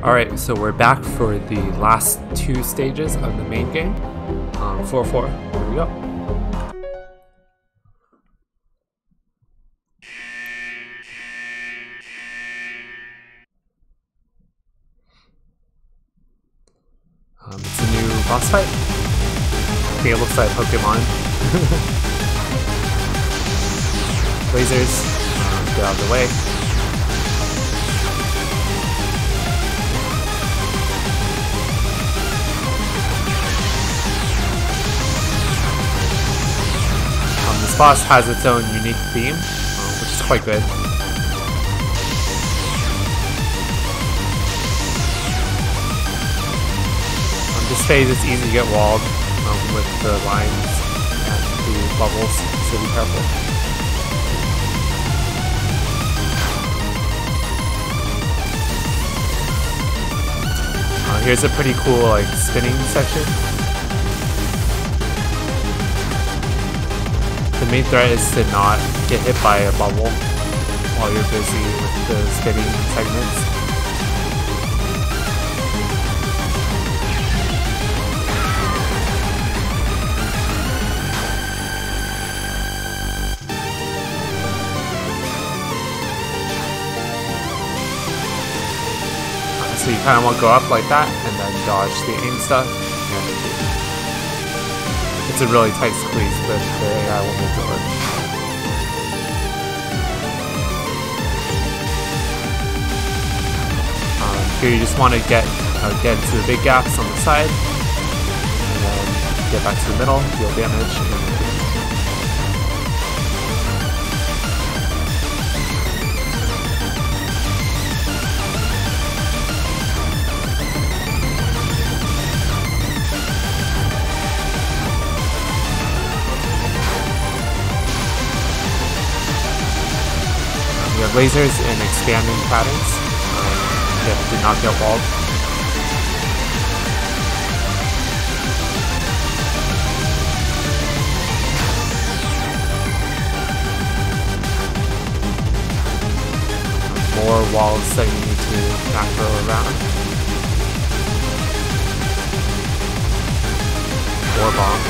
Alright, so we're back for the last two stages of the main game. 4-4. Here we go. It's a new boss fight. I think it looks like Pokemon. Lasers, get out of the way. This boss has its own unique theme, which is quite good. This phase is easy to get walled with the lines and the bubbles, so be careful. Here's a pretty cool spinning section. The main threat is to not get hit by a bubble while you're busy with the spinning segments. So you kind of want to go up like that and then dodge the aim stuff. It's a really tight squeeze, but the AI will make it work. Here you just want to get into the big gaps on the side, and then get back to the middle, deal damage. We have lasers and expanding patterns. You have to not get walled. More walls that you need to macro around. Or bomb.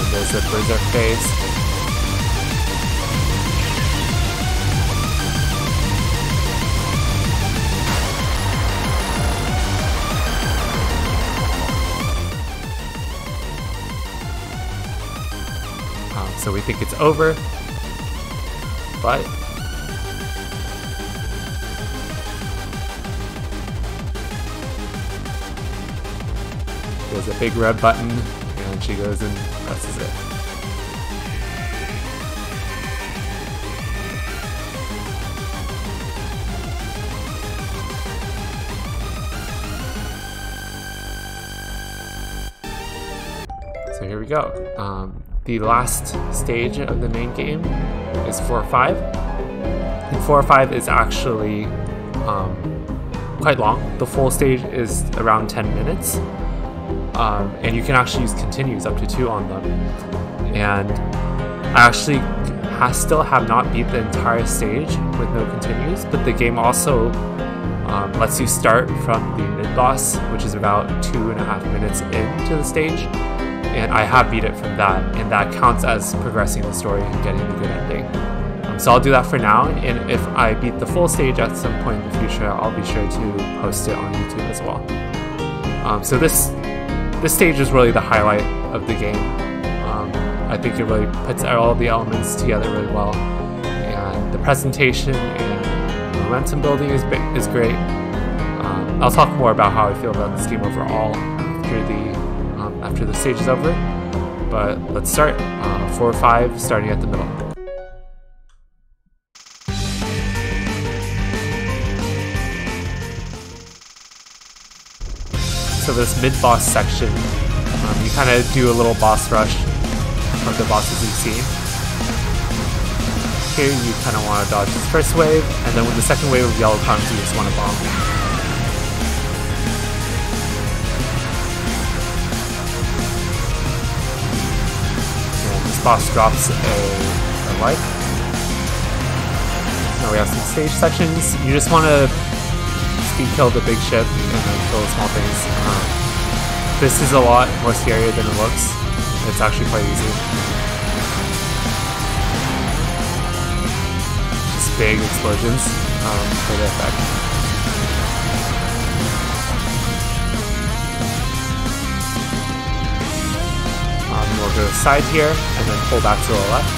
There's the berserk phase. So we think it's over, but there's a big red button. And she goes and presses it. So here we go. The last stage of the main game is 4-5. And 4-5 is actually quite long. The full stage is around 10 minutes. And you can actually use continues up to 2 on them. And I actually still have not beat the entire stage with no continues, but the game also lets you start from the mid-boss, which is about 2.5 minutes into the stage. And I have beat it from that, and that counts as progressing the story and getting a good ending. So I'll do that for now, and if I beat the full stage at some point in the future, I'll be sure to post it on YouTube as well. So this stage is really the highlight of the game. I think it really puts all the elements together really well, and the presentation and momentum building is great. I'll talk more about how I feel about this game overall after the stage is over, but let's start. 4-5, starting at the middle. So this mid-boss section, you kind of do a little boss rush of the bosses you've seen. Here you kind of want to dodge this first wave, and then when the second wave of yellow comes, you just want to bomb. boss drops a light. Now we have some stage sections. You just want to speed kill the big ship and then kill the small things. This is a lot more scarier than it looks. It's actually quite easy. Just big explosions for the effect. We'll go side here and then pull back to the left.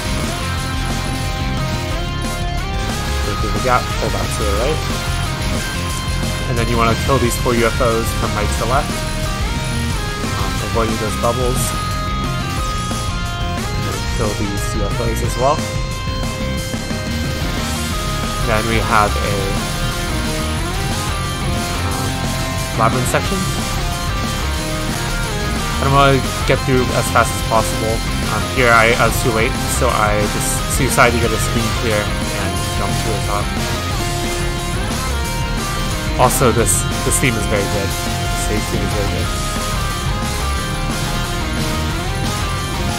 Go through the gap, pull back to the right. And then you want to kill these 4 UFOs from right to left, avoiding those bubbles. And then kill these UFOs as well. Then we have a labyrinth section. I don't want to get through as fast as possible. Here I was too late, so I just decided to get a screen clear and jump to the top. Also, this theme is very good. The stage theme is very good.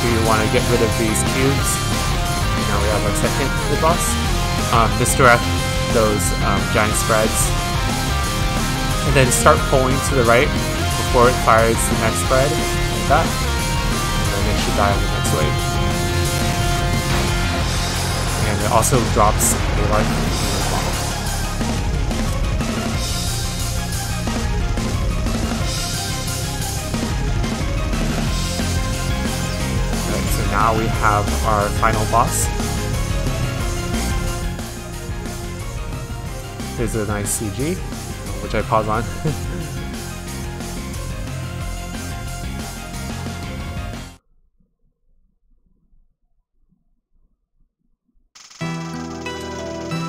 We want to get rid of these cubes. Now we have our second midboss. Misdirect those giant spreads, and then start pulling to the right before it fires the next spread, like that, and then it should die on the next wave. And it also drops a life as well. Alright, so now we have our final boss. Here's a nice CG, which I pause on.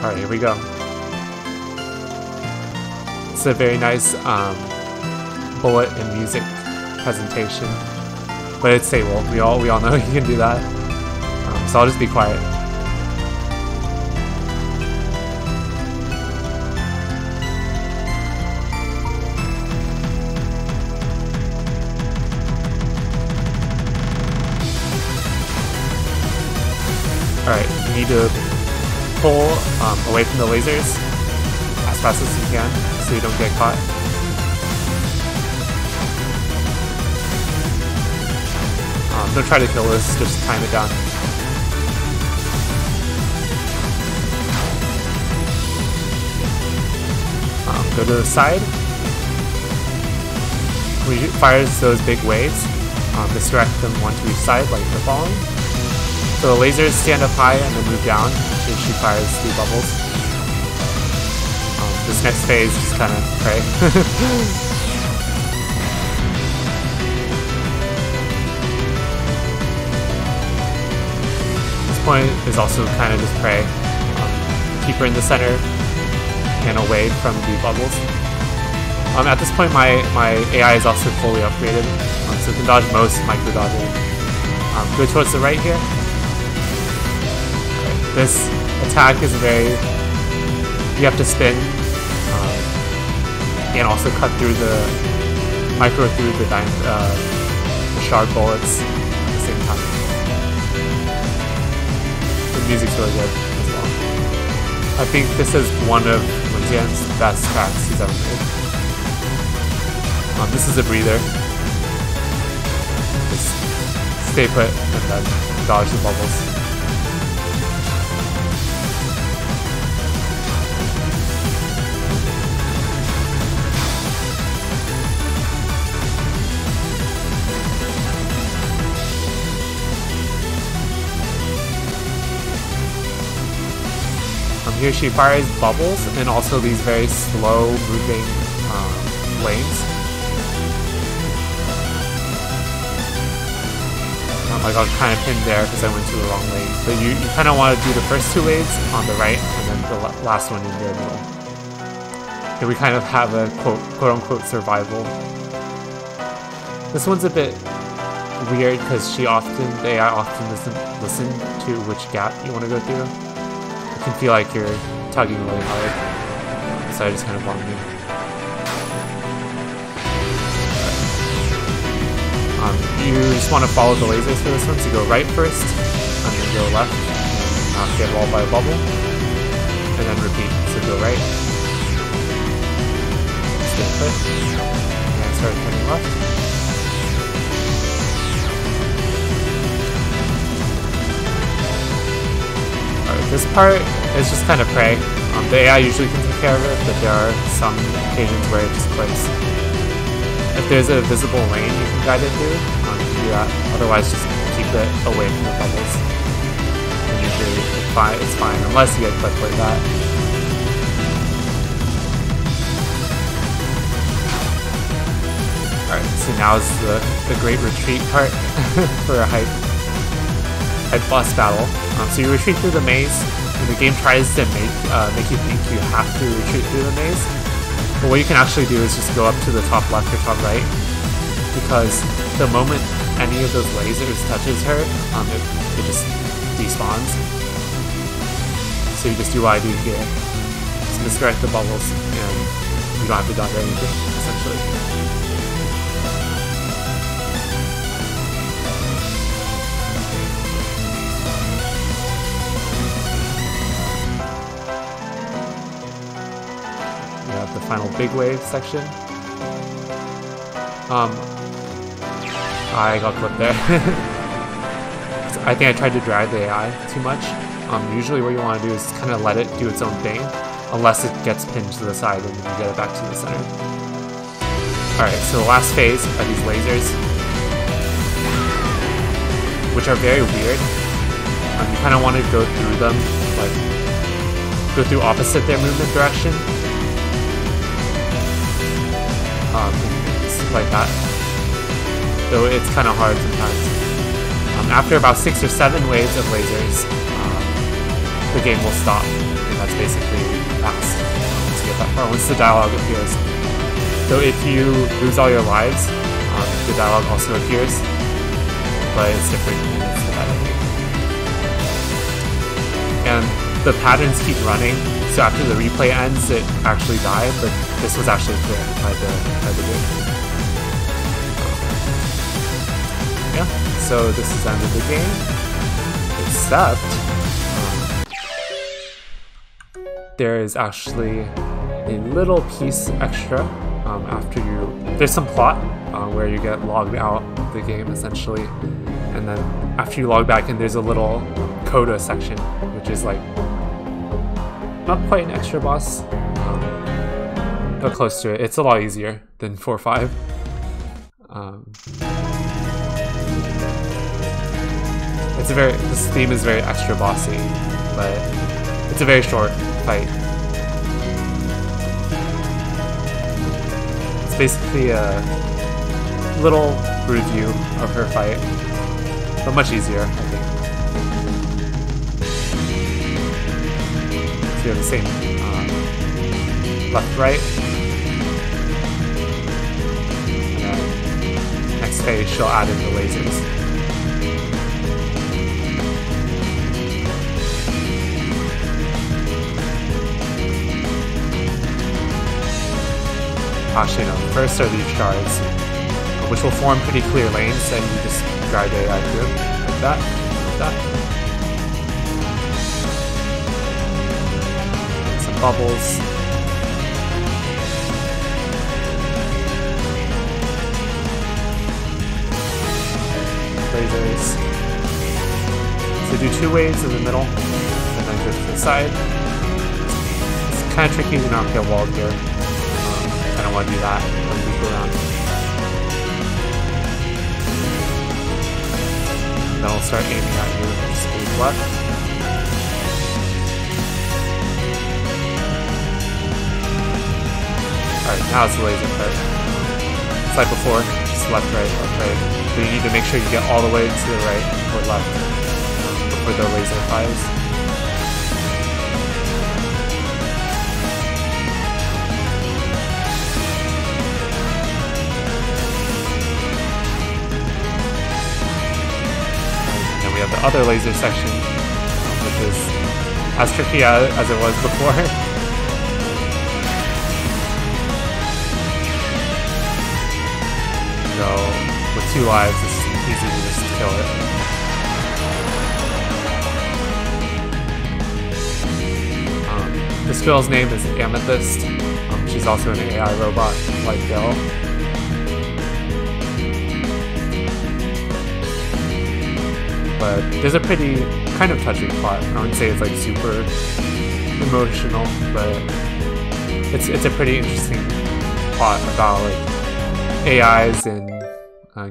Alright, here we go. It's a very nice bullet and music presentation, but it's stable. We all know you can do that. So I'll just be quiet. Alright, you need to pull away from the lasers as fast as you can so you don't get caught. Don't try to kill this, just time it down. Go to the side. When it fires those big waves, misdirect them one to each side like you're following. So the lasers stand up high and then move down as she fires through bubbles. This next phase just kind of pray. This point is also kind of just pray. Keep her in the center and away from the bubbles. At this point my AI is also fully upgraded, so it can dodge most micro dodging. Go towards the right here. This attack is you have to spin and also cut through micro through the shard bullets at the same time. The music's really good as well. I think this is one of Wenjian's best tracks he's ever made. This is a breather. Just stay put and then dodge the bubbles. Here she fires bubbles and also these very slow moving lanes. I got kind of pinned there because I went to the wrong lane. But you kind of want to do the first 2 waves on the right and then the last one in the middle. Here we kind of have a quote-unquote survival. This one's a bit weird because the AI often doesn't listen to which gap you want to go through. You can feel like you're tugging really hard, so I just kind of bumped you. you just want to follow the lasers for this one, so go right first, and then go left, and not get walled by a bubble, and then repeat. So go right, stay put, and then start turning left. Alright, this part is just kind of pray. The AI usually can take care of it, but there are some occasions where it just clicks. If there's a visible lane you can guide it through, you can do that. Otherwise, just keep it away from the bubbles. And usually it's fine, unless you get clipped like that. Alright, so now is the great retreat part for a hype boss battle. So you retreat through the maze, and the game tries to make you think you have to retreat through the maze. But what you can actually do is just go up to the top left or top right, because the moment any of those lasers touches her, it just despawns. So you just do what I do here. Just misdirect the bubbles, and you don't have to dodge anything, essentially. The final big wave section. I got clipped there. I think I tried to drag the AI too much. Usually what you want to do is kind of let it do its own thing, unless it gets pinned to the side and then you get it back to the center. Alright, so the last phase are these lasers, which are very weird. You kind of want to go through them, like, go through opposite their movement direction. Like that. Though it's kind of hard sometimes. After about 6 or 7 waves of lasers, the game will stop, and that's basically fast. Once you get that far, once the dialogue appears. So if you lose all your lives, the dialogue also appears, but it's different and it's repetitive. And the patterns keep running, so after the replay ends, it actually died, but this was actually clear by the game. Yeah, so this is the end of the game, except there is actually a little piece extra after there's some plot where you get logged out of the game essentially, and then after you log back in, there's a little coda section, which is like not quite an extra boss, but close to it. It's a lot easier than 4-5. This theme is very extra bossy, but it's a very short fight. It's basically a little review of her fight, but much easier, I think. So you have the same left-right, and then next phase she'll add in the lasers. Actually, no, first are these shards, which will form pretty clear lanes, and you just guide the AI through, like that, like that. Some bubbles. Lasers. So do 2 waves in the middle, and then go to the side. It's kind of tricky to not get walled here. I don't want to do that when we loop around. Then I'll start aiming at you with space left. Alright, now it's the laser part. It's like before, just left, right, but you need to make sure you get all the way to the right or left before the laser fires. We have the other laser section, which is as tricky as it was before. So with 2 lives, it's easy to just kill it. This girl's name is Amethyst. She's also an AI robot like Bill. But there's a pretty kind of touching plot. I wouldn't say it's like super emotional, but it's a pretty interesting plot about like AIs and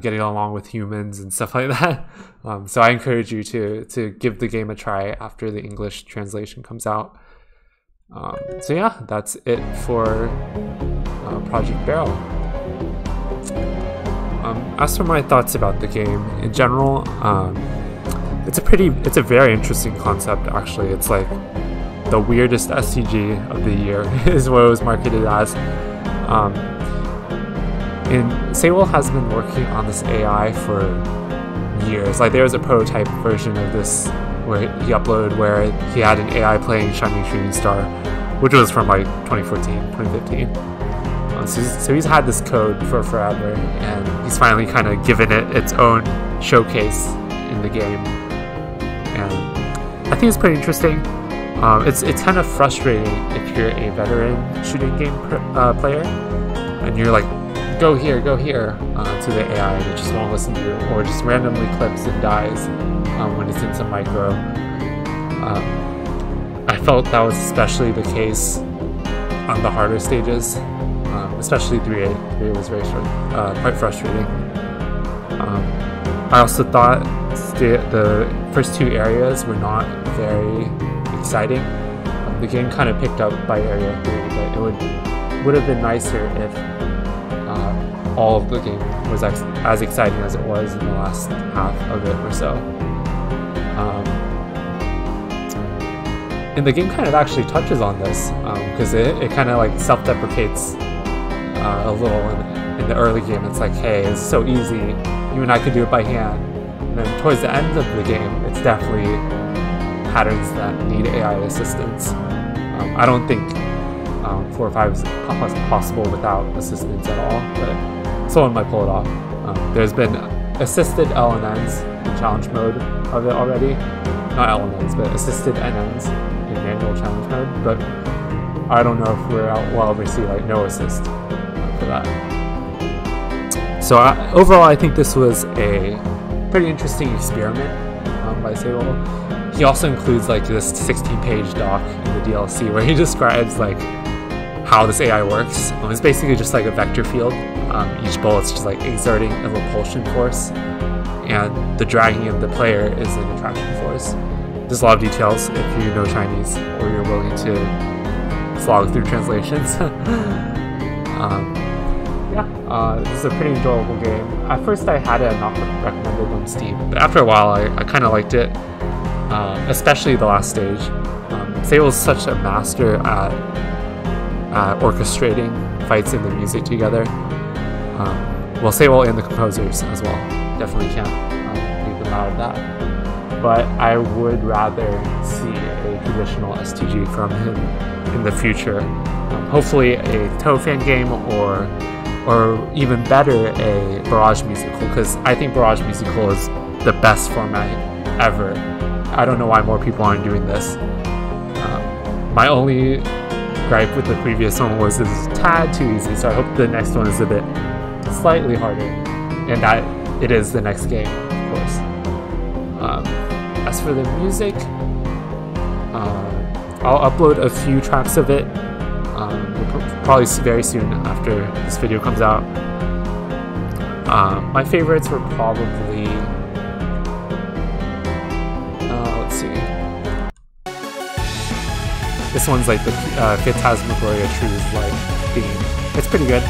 getting along with humans and stuff like that. So I encourage you to give the game a try after the English translation comes out. So yeah, that's it for Project Beril. As for my thoughts about the game in general, it's a very interesting concept actually. It's like the weirdest STG of the year is what it was marketed as. And Sewell has been working on this AI for years. Like there was a prototype version of this where he uploaded where he had an AI playing Shining Shooting Star, which was from like 2014, 2015. So he's had this code for forever, and he's finally kind of given it its own showcase in the game. And I think it's pretty interesting. It's kind of frustrating if you're a veteran shooting game player, and you're like, go here, to the AI, and it just won't listen to you, or just randomly clips and dies when it's in some micro. I felt that was especially the case on the harder stages, especially 3A. 3A was very quite frustrating. I also thought the first 2 areas were not very exciting. The game kind of picked up by area 3, but it would have been nicer if all of the game was as exciting as it was in the last half of it or so. And the game kind of actually touches on this, because it kind of like self-deprecates a little in the early game. It's like, hey, it's so easy, you and I could do it by hand. And then towards the end of the game, it's definitely patterns that need AI assistance. I don't think 4 or 5 is possible without assistance at all, but someone might pull it off. There's been assisted LNNs in challenge mode of it already. Not LNNs, but assisted NNs in manual challenge mode, but I don't know if we'll ever see like no assist for that. So overall, I think this was a pretty interesting experiment by Sewell. He also includes like this 16-page doc in the DLC where he describes like how this AI works. It's basically just like a vector field. Each bullet's just like exerting a repulsion force, and the dragging of the player is an attraction force. There's a lot of details if you know Chinese or you're willing to slog through translations. This is a pretty enjoyable game. At first I had it not recommended on Steam, but after a while I kind of liked it, especially the last stage. Sewell's such a master at orchestrating fights and the music together. Well, Sewell and the composers as well. Definitely can't leave them out of that. But I would rather see a traditional STG from him in the future. Hopefully a Toe fan game, or even better, a Barrage musical, because I think Barrage musical is the best format ever. I don't know why more people aren't doing this. My only gripe with the previous one was it was a tad too easy, so I hope the next one is a bit slightly harder, and that it is the next game, of course. As for the music, I'll upload a few tracks of it probably very soon after this video comes out. My favorites were probably, let's see, this one's like the Phantasmagoria True's like theme. It's pretty good.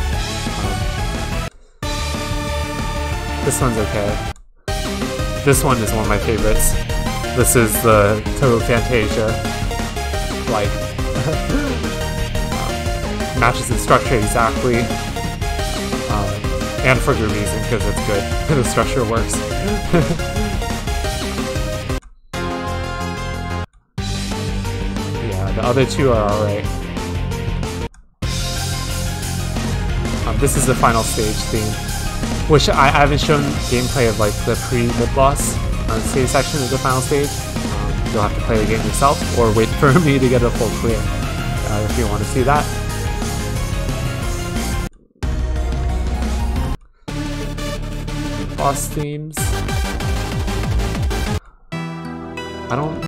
This one's okay. This one is one of my favorites. This is the Total Fantasia, like, matches the structure exactly, and for good reason, because it's good. The structure works. Yeah, the other two are alright. This is the final stage theme. which I haven't shown gameplay of like the pre-mid-boss stage section of the final stage. You'll have to play the game yourself or wait for me to get a full clear if you want to see that. Boss themes.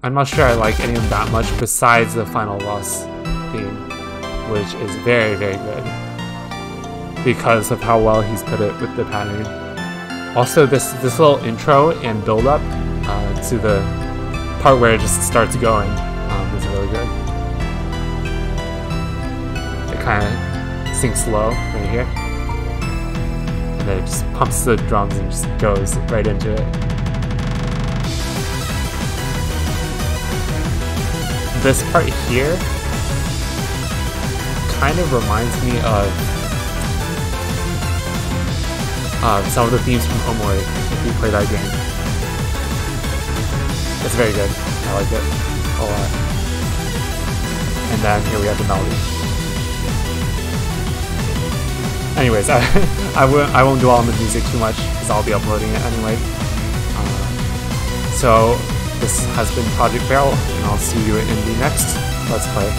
I'm not sure I like any of them that much besides the final boss theme, which is very, very good because of how well he's put it with the pattern. Also, this little intro and build up to the part where it just starts going is really good. It kind of sinks low right here, and then it just pumps the drums and just goes right into it. This part here kind of reminds me of some of the themes from Omori, if you play that game. It's very good. I like it a lot. And then here we have the melody. Anyways, I won't dwell on the music too much because I'll be uploading it anyway. So this has been Project Beril, and I'll see you in the next Let's Play.